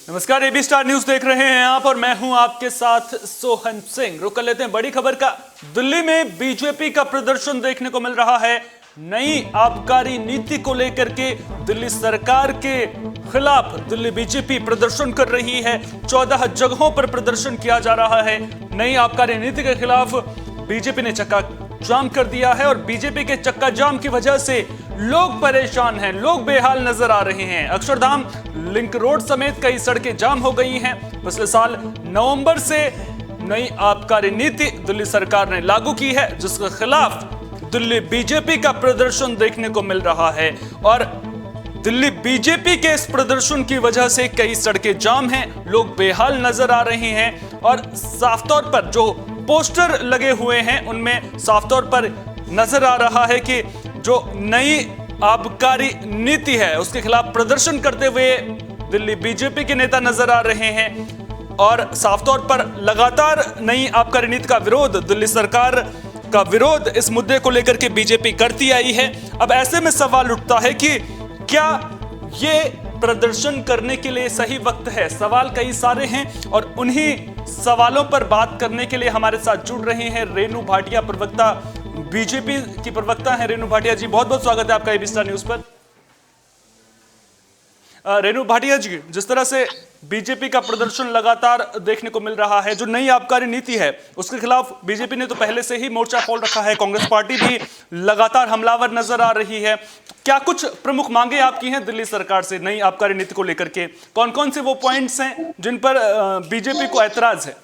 नमस्कार, AB star news देख रहे हैं आप और मैं हूं आपके साथ सोहन सिंह। रुक कर लेते हैं बड़ी खबर का। दिल्ली में बीजेपी का प्रदर्शन देखने को मिल रहा है। नई आबकारी नीति को लेकर के दिल्ली सरकार के खिलाफ दिल्ली बीजेपी प्रदर्शन कर रही है। 14 जगहों पर प्रदर्शन किया जा रहा है। नई आबकारी नीति के खिलाफ बीजेपी ने चक्का जाम कर दिया है और बीजेपी के चक्का जाम की वजह से लोग परेशान हैं, लोग बेहाल नजर आ रहे हैं। अक्षरधाम लिंक रोड समेत कई सड़कें जाम हो गई हैं। पिछले साल नवंबर से नई आबकारी नीति दिल्ली सरकार ने लागू की है, जिसके खिलाफ दिल्ली बीजेपी का प्रदर्शन देखने को मिल रहा है। और दिल्ली बीजेपी के इस प्रदर्शन की वजह से कई सड़कें जाम हैं, लोग बेहाल नजर आ रहे हैं और साफ तौर पर जो पोस्टर लगे हुए हैं उनमें साफ तौर पर नजर आ रहा है कि जो नई आबकारी नीति है उसके खिलाफ प्रदर्शन करते हुए दिल्ली बीजेपी के नेता नजर आ रहे हैं। और साफ तौर पर लगातार नई आबकारी नीति का विरोध, दिल्ली सरकार का विरोध इस मुद्दे को लेकर के बीजेपी करती आई है। अब ऐसे में सवाल उठता है कि क्या ये प्रदर्शन करने के लिए सही वक्त है? सवाल कई सारे हैं और उन्हीं सवालों पर बात करने के लिए हमारे साथ जुड़ रहे हैं रेणु भाटिया, प्रवक्ता, बीजेपी की प्रवक्ता हैं रेणु भाटिया जी। बहुत बहुत स्वागत है आपका एबी स्टार न्यूज पर। रेणु भाटिया जी, जिस तरह से बीजेपी का प्रदर्शन लगातार देखने को मिल रहा है, जो नई आबकारी नीति है उसके खिलाफ बीजेपी ने तो पहले से ही मोर्चा खोल रखा है, कांग्रेस पार्टी भी लगातार हमलावर नजर आ रही है। क्या कुछ प्रमुख मांगे आपकी हैं दिल्ली सरकार से नई आबकारी नीति को लेकर के? कौन कौन से वो पॉइंट्स हैं जिन पर बीजेपी को ऐतराज है?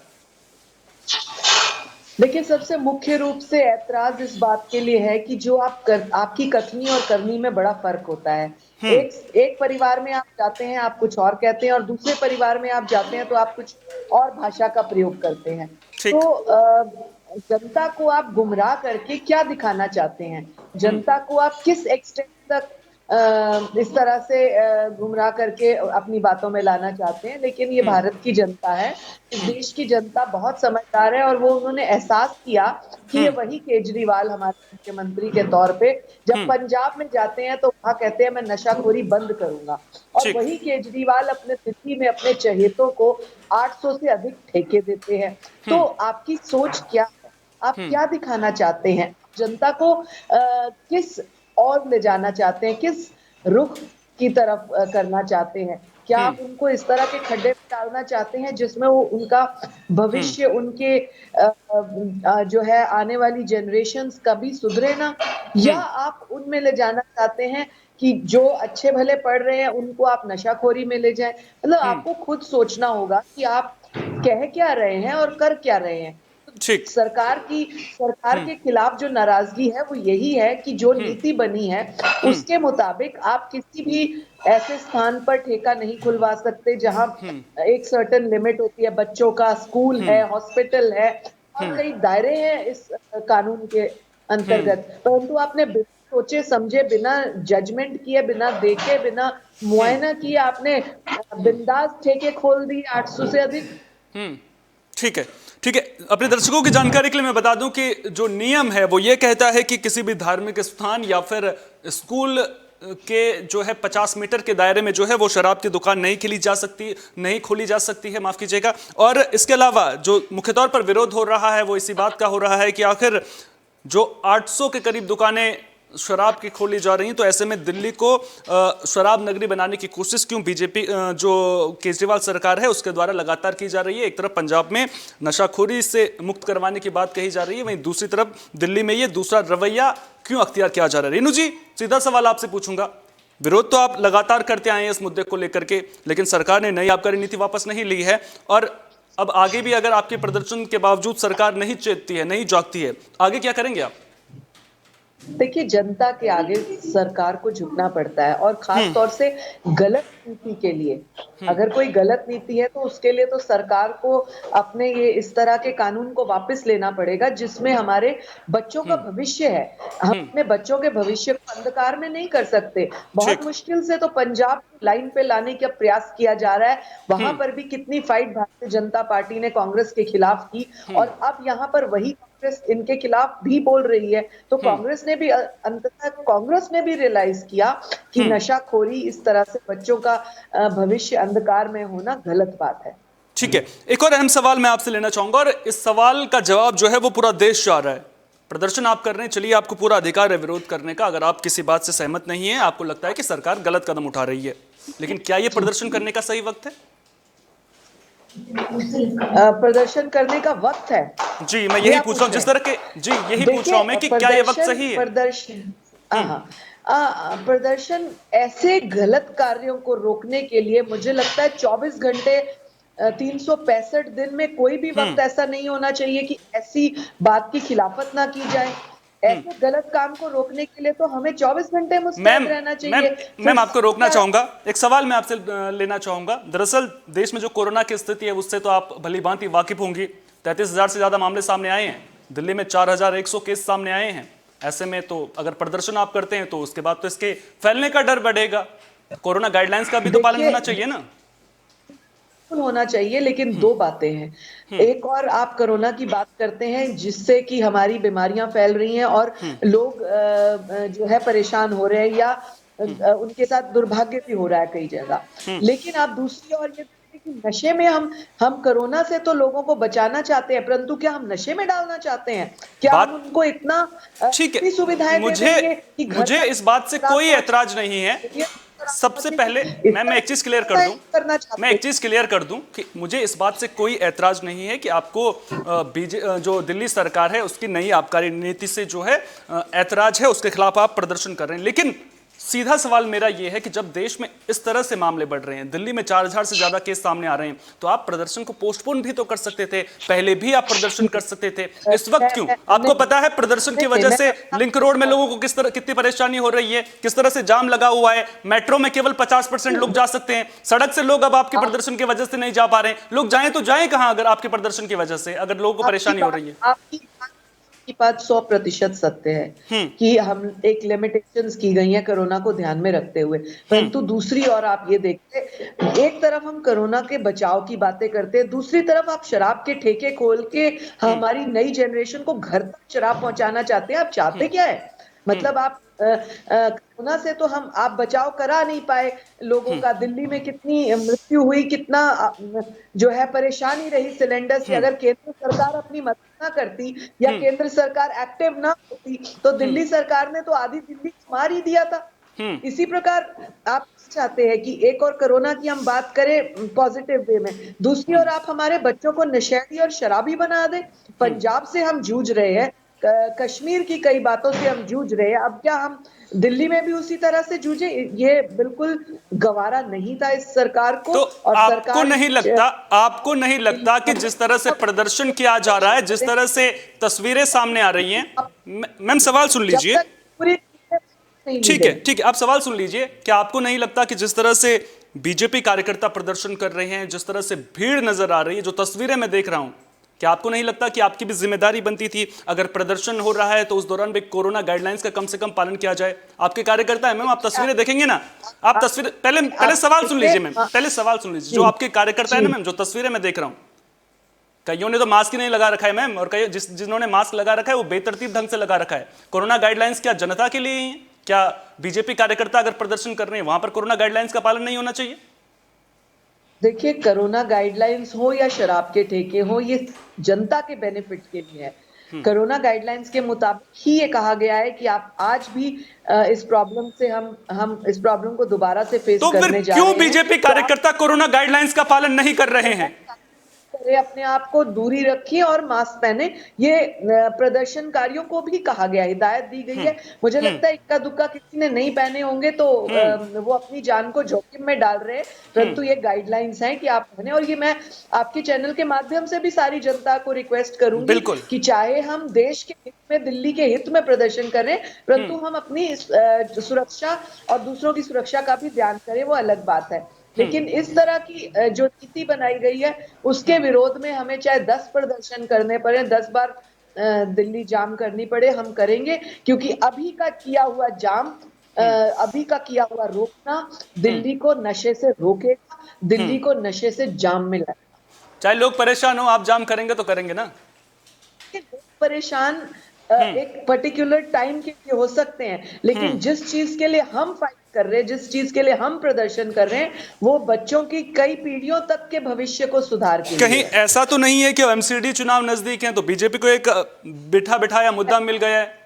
देखिए, सबसे मुख्य रूप से ऐतराज इस बात के लिए है कि जो आपकी कथनी और करनी में बड़ा फर्क होता है। एक परिवार में आप जाते हैं, आप कुछ और कहते हैं, और दूसरे परिवार में आप जाते हैं तो आप कुछ और भाषा का प्रयोग करते हैं। तो जनता को आप गुमराह करके क्या दिखाना चाहते हैं? जनता को आप किस एक्सटेंट तक इस तरह से गुमराह करके अपनी बातों में लाना चाहते हैं? लेकिन ये भारत की जनता है, इस देश की जनता बहुत समझदार है और वो उन्होंने एहसास किया कि ये वही केजरीवाल हमारे मुख्यमंत्री के तौर पे जब पंजाब में जाते हैं तो वहां कहते हैं मैं नशाखोरी बंद करूंगा, और वही केजरीवाल अपने दिल्ली में अपने चहेतों को 800 से अधिक ठेके देते हैं। तो आपकी सोच क्या है? आप क्या दिखाना चाहते हैं? जनता को किस और ले जाना चाहते हैं, किस रुख की तरफ करना चाहते हैं? क्या आप उनको इस तरह के खड्डे में डालना चाहते हैं जिसमें वो उनका भविष्य, उनके जो है आने वाली जनरेशंस कभी सुधरे ना? या आप उनमें ले जाना चाहते हैं कि जो अच्छे भले पढ़ रहे हैं उनको आप नशाखोरी में ले जाएं? मतलब आपको खुद सोचना होगा कि आप कह क्या रहे हैं और कर क्या रहे हैं। सरकार के खिलाफ जो नाराजगी है वो यही है कि जो नीति बनी है उसके मुताबिक आप किसी भी ऐसे स्थान पर ठेका नहीं खुलवा सकते जहां एक सर्टेन लिमिट होती है। बच्चों का स्कूल है, हॉस्पिटल है और कई दायरे हैं इस कानून के अंतर्गत, परंतु आपने बिना सोचे समझे, बिना जजमेंट किए, बिना देखे, बिना मुआयना किए आपने बिंदास ठेके खोल दिए 800 से अधिक। ठीक है, ठीक है। अपने दर्शकों की जानकारी के लिए मैं बता दूं कि जो नियम है वो ये कहता है कि किसी भी धार्मिक स्थान या फिर स्कूल के जो है 50 मीटर के दायरे में जो है वो शराब की दुकान नहीं खोली जा सकती है, माफ कीजिएगा। और इसके अलावा जो मुख्य तौर पर विरोध हो रहा है वो इसी बात का हो रहा है कि आखिर जो 800 के करीब दुकानें शराब की खोली जा रही हैं, तो ऐसे में दिल्ली को शराब नगरी बनाने की कोशिश क्यों बीजेपी जो केजरीवाल सरकार है उसके द्वारा लगातार की जा रही है? एक तरफ पंजाब में नशाखोरी से मुक्त करवाने की बात कही जा रही है, वहीं दूसरी तरफ दिल्ली में ये दूसरा रवैया क्यों अख्तियार किया जा रहा है? रेणु जी, सीधा सवाल आपसे पूछूंगा। विरोध तो आप लगातार करते आए हैं इस मुद्दे को लेकर के, लेकिन सरकार ने नई आबकारी नीति वापस नहीं ली है और अब आगे भी अगर आपके प्रदर्शन के बावजूद सरकार नहीं चेतती है, नहीं जागती है, आगे क्या करेंगे आप? देखिए, जनता के आगे सरकार को झुकना पड़ता है और खास तौर से गलत नीति के लिए। अगर कोई गलत नीति है तो उसके लिए तो सरकार को अपने ये इस तरह के कानून को वापस लेना पड़ेगा जिसमें हमारे बच्चों का भविष्य है। हम अपने बच्चों के भविष्य को अंधकार में नहीं कर सकते। बहुत मुश्किल से तो पंजाब लाइन पे लाने का प्रयास किया जा रहा है, वहां पर भी कितनी फाइट भारतीय जनता पार्टी ने कांग्रेस के खिलाफ की और अब यहाँ पर वही कांग्रेस इनके खिलाफ भी बोल रही है, तो कांग्रेस ने भी अंततः कांग्रेस ने भी रियलाइज किया कि नशाखोरी, इस तरह से बच्चों का भविष्य अंधकार में होना गलत बात है। ठीक है, एक और अहम सवाल मैं आपसे लेना चाहूंगा और इस सवाल का जवाब जो है वो पूरा देश चाह रहा है। प्रदर्शन आप कर रहे हैं, चलिए, आपको पूरा अधिकार है विरोध करने का। अगर आप किसी बात से सहमत नहीं है, आपको लगता है कि सरकार गलत कदम उठा रही है, लेकिन क्या यह प्रदर्शन करने का सही वक्त है? प्रदर्शन करने का वक्त है? जी, मैं यही पूछ रहा हूं, जिस तरह के, जी यही पूछ रहा हूं मैं कि क्या यह वक्त सही है? प्रदर्शन ऐसे गलत कार्यों को रोकने के लिए मुझे लगता है 24 घंटे 365 दिन में कोई भी वक्त ऐसा नहीं होना चाहिए कि ऐसी बात की खिलाफत ना की जाए। ऐसे गलत काम को रोकने के लिए तो हमें 24 घंटे मुस्तैद रहना चाहिए। मैम आपको रोकना चाहूंगा, एक सवाल मैं आपसे लेना चाहूंगा। दरअसल देश में जो कोरोना की स्थिति है उससे तो आप भली भांति वाकिफ होंगी। 33,000 से ज्यादा मामले सामने आए हैं, दिल्ली में 4,100 केस सामने आए हैं। ऐसे में तो अगर प्रदर्शन आप करते हैं तो उसके बाद तो इसके फैलने का डर बढ़ेगा। कोरोना गाइडलाइंस का भी तो पालन होना चाहिए ना? होना चाहिए, लेकिन दो बातें हैं। एक और आप कोरोना की बात करते हैं जिससे कि हमारी बीमारियां फैल रही हैं और लोग जो है परेशान हो रहे हैं या उनके साथ दुर्भाग्य भी हो रहा है कई जगह। लेकिन आप दूसरी ओर ये कि नशे में हम कोरोना से तो लोगों को बचाना चाहते हैं, परंतु क्या हम नशे में डालना चाहते हैं? क्या हम उनको इतना ठीक है, सुविधाएं दे देंगे कि मुझे इस बात से कोई ऐतराज नहीं है। सबसे पहले मैं एक चीज क्लियर कर दूं, मैं एक चीज क्लियर कर दूं कि मुझे इस बात से कोई ऐतराज नहीं है कि आपको जो दिल्ली सरकार है उसकी नई आबकारी नीति से जो है ऐतराज है, उसके खिलाफ आप प्रदर्शन कर रहे हैं। लेकिन सीधा सवाल मेरा यह है कि जब देश में इस तरह से मामले बढ़ रहे हैं, दिल्ली में 4,000 से ज्यादा केस सामने आ रहे हैं, तो आप प्रदर्शन को पोस्टपोन भी तो कर सकते थे। पहले भी आप प्रदर्शन कर सकते थे, इस वक्त क्यों? आपको पता है प्रदर्शन की वजह से लिंक रोड में लोगों को कितनी परेशानी हो रही है, किस तरह से जाम लगा हुआ है। मेट्रो में केवल 50% लोग जा सकते हैं, सड़क से लोग अब आपके प्रदर्शन की वजह से नहीं जा पा रहे हैं। लोग जाएं तो जाएं कहां अगर आपके प्रदर्शन की वजह से, अगर लोगों को परेशानी हो रही है? की बात 100% सत्य है कि हम एक लिमिटेशंस की गई है कोरोना को ध्यान में रखते हुए, परंतु दूसरी ओर आप ये देखते, एक तरफ हम कोरोना के बचाव की बातें करते हैं, दूसरी तरफ आप शराब के ठेके खोल के हमारी नई जनरेशन को घर तक शराब पहुंचाना चाहते हैं। आप चाहते क्या है? मतलब आप कोरोना से तो आप बचाव करा नहीं पाए लोगों का। दिल्ली में कितनी मृत्यु हुई, कितना जो है परेशानी रही सिलेंडर से। अगर केंद्र सरकार अपनी मदद ना करती या केंद्र सरकार एक्टिव ना होती तो दिल्ली सरकार ने तो आधी दिल्ली मार ही दिया था। इसी प्रकार आप चाहते हैं कि एक और कोरोना की हम बात करें पॉजिटिव वे में, दूसरी ओर आप हमारे बच्चों को नशेड़ी और शराबी बना दें। पंजाब से हम जूझ रहे हैं, कश्मीर की कई बातों से हम जूझ रहे हैं, अब क्या हम दिल्ली में भी उसी तरह से जूझे? ये बिल्कुल गवारा नहीं था इस सरकार को। तो और आपको नहीं लगता कि जिस तरह से प्रदर्शन किया जा रहा है, जिस तरह से तस्वीरें सामने आ रही हैं, मैम सवाल सुन लीजिए। ठीक है, आप सवाल सुन लीजिए। क्या आपको नहीं लगता कि जिस तरह से बीजेपी कार्यकर्ता प्रदर्शन कर रहे हैं, जिस तरह से भीड़ नजर आ रही है, जो तस्वीरें मैं देख रहा हूं, क्या आपको नहीं लगता कि आपकी भी जिम्मेदारी बनती थी, अगर प्रदर्शन हो रहा है तो उस दौरान भी कोरोना गाइडलाइंस का कम से कम पालन किया जाए? आपके कार्यकर्ता है मैम, आप तस्वीरें देखेंगे ना, आप तस्वीर पहले सवाल सुन लीजिए मैम, पहले सवाल सुन लीजिए। जो आपके कार्यकर्ता है ना मैम, जो तस्वीरें मैं देख रहा हूं, कईयों ने तो मास्क ही नहीं लगा रखा है मैम, और कई जिन्होंने मास्क लगा रखा है वो बेतरतीब ढंग से लगा रखा है। कोरोना गाइडलाइंस क्या जनता के लिए ही है? क्या बीजेपी कार्यकर्ता अगर प्रदर्शन कर रहे हैं वहां पर कोरोना गाइडलाइंस का पालन नहीं होना चाहिए? देखिए, कोरोना गाइडलाइंस हो या शराब के ठेके हो, ये जनता के बेनिफिट के लिए है। कोरोना गाइडलाइंस के मुताबिक ही ये कहा गया है कि आप आज भी इस प्रॉब्लम से हम इस प्रॉब्लम को दोबारा से फेस करने जा रहे हैं। क्यों बीजेपी कार्यकर्ता कोरोना गाइडलाइंस का पालन नहीं कर रहे हैं? अपने आप को दूरी रखिए और मास्क पहने, ये प्रदर्शनकारियों को भी कहा गया, हिदायत दी गई है। मुझे लगता है इक्का दुक्का किसी ने नहीं पहने होंगे तो वो अपनी जान को जोखिम में डाल रहे हैं, परंतु ये गाइडलाइंस हैं कि आप पहने। और ये मैं आपके चैनल के माध्यम से भी सारी जनता को रिक्वेस्ट करूंगी कि चाहे हम देश के हित में, दिल्ली के हित में प्रदर्शन करें, परंतु हम अपनी सुरक्षा और दूसरों की सुरक्षा का भी ध्यान करें, वो अलग बात है। लेकिन इस तरह की जो नीति बनाई गई है उसके विरोध में हमें चाहे 10 प्रदर्शन करने पड़े, 10 बार दिल्ली जाम करनी पड़े, हम करेंगे। क्योंकि अभी का किया हुआ जाम, अभी का किया हुआ रोकना दिल्ली को नशे से रोकेगा, दिल्ली को नशे से जाम में लाएगा। चाहे लोग परेशान हो, आप जाम करेंगे तो करेंगे ना? परेशान एक पर्टिकुलर टाइम के लिए हो सकते हैं, लेकिन जिस चीज के लिए हम फाइट कर रहे हैं, जिस चीज के लिए हम प्रदर्शन कर रहे हैं, वो बच्चों की कई पीढ़ियों तक के भविष्य को सुधार के कहीं लिए है। ऐसा तो नहीं है कि एमसीडी चुनाव नजदीक है तो बीजेपी को एक बिठा बिठाया मुद्दा मिल गया है?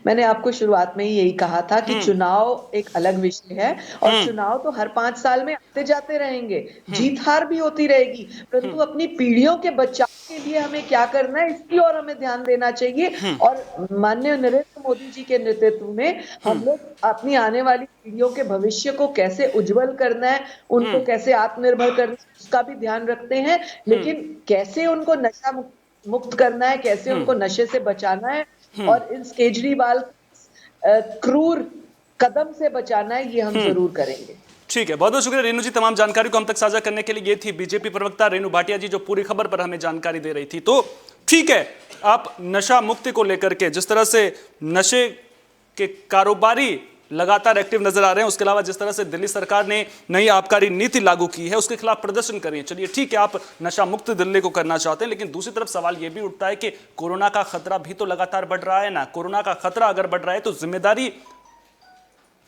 मैंने आपको शुरुआत में ही यही कहा था कि चुनाव एक अलग विषय है और चुनाव तो हर 5 साल में आते जाते रहेंगे, जीत हार भी होती रहेगी, परंतु अपनी पीढ़ियों के बचाव के लिए हमें क्या करना है इसकी ओर हमें ध्यान देना चाहिए। और माननीय नरेंद्र मोदी जी के नेतृत्व में हम लोग अपनी आने वाली पीढ़ियों के भविष्य को कैसे उज्जवल करना है, उनको कैसे आत्मनिर्भर करना है, उसका भी ध्यान रखते हैं, लेकिन कैसे उनको नशा मुक्त करना है, कैसे उनको नशे से बचाना है और इस केजरीवाल क्रूर कदम से बचाना है, ये हम जरूर करेंगे। ठीक है, बहुत बहुत शुक्रिया रेणु जी तमाम जानकारी को हम तक साझा करने के लिए। ये थी बीजेपी प्रवक्ता रेणु भाटिया जी जो पूरी खबर पर हमें जानकारी दे रही थी। तो ठीक है, आप नशा मुक्ति को लेकर के जिस तरह से नशे के कारोबारी लगातार एक्टिव नजर आ रहे हैं, उसके अलावा जिस तरह से दिल्ली सरकार ने नई आबकारी नीति लागू की है उसके खिलाफ प्रदर्शन करिए, चलिए ठीक है, आप नशा मुक्त दिल्ली को करना चाहते हैं, लेकिन दूसरी तरफ सवाल यह भी उठता है कि कोरोना का खतरा भी तो लगातार बढ़ रहा है ना। कोरोना का खतरा अगर बढ़ रहा है तो जिम्मेदारी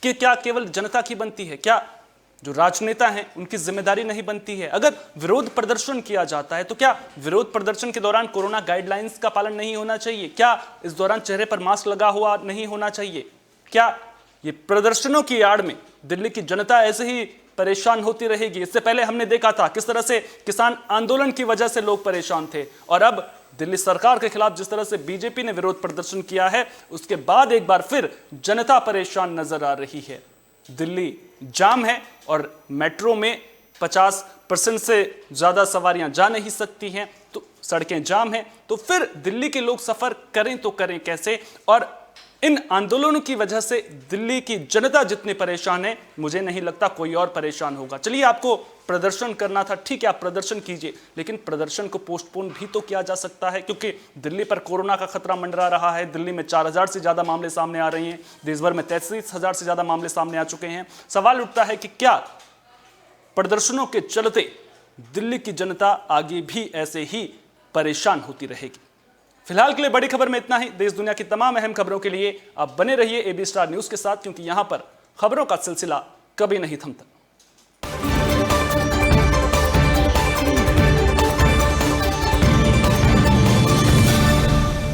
कि क्या केवल जनता की बनती है? क्या जो राजनेता हैं उनकी जिम्मेदारी नहीं बनती है? अगर विरोध प्रदर्शन किया जाता है तो क्या विरोध प्रदर्शन के दौरान कोरोना गाइडलाइंस का पालन नहीं होना चाहिए? क्या इस दौरान चेहरे पर मास्क लगा हुआ नहीं होना चाहिए? क्या ये प्रदर्शनों की आड़ में दिल्ली की जनता ऐसे ही परेशान होती रहेगी? इससे पहले हमने देखा था किस तरह से किसान आंदोलन की वजह से लोग परेशान थे, और अब दिल्ली सरकार के खिलाफ जिस तरह से बीजेपी ने विरोध प्रदर्शन किया है उसके बाद एक बार फिर जनता परेशान नजर आ रही है। दिल्ली जाम है और मेट्रो में 50% से ज्यादा सवारियां जा नहीं सकती हैं, तो सड़कें जाम हैं, तो फिर दिल्ली के लोग सफर करें तो करें कैसे? और इन आंदोलनों की वजह से दिल्ली की जनता जितनी परेशान है, मुझे नहीं लगता कोई और परेशान होगा। चलिए, आपको प्रदर्शन करना था, ठीक है, आप प्रदर्शन कीजिए, लेकिन प्रदर्शन को पोस्टपोन भी तो किया जा सकता है, क्योंकि दिल्ली पर कोरोना का खतरा मंडरा रहा है। दिल्ली में 4000 से ज्यादा मामले सामने आ रहे हैं, देश भर में 33,000 से ज्यादा मामले सामने आ चुके हैं। सवाल उठता है कि क्या प्रदर्शनों के चलते दिल्ली की जनता आगे भी ऐसे ही परेशान होती रहेगी? फिलहाल के लिए बड़ी खबर में इतना ही। देश दुनिया की तमाम अहम खबरों के लिए आप बने रहिए AB स्टार न्यूज के साथ, क्योंकि यहां पर खबरों का सिलसिला कभी नहीं थमता।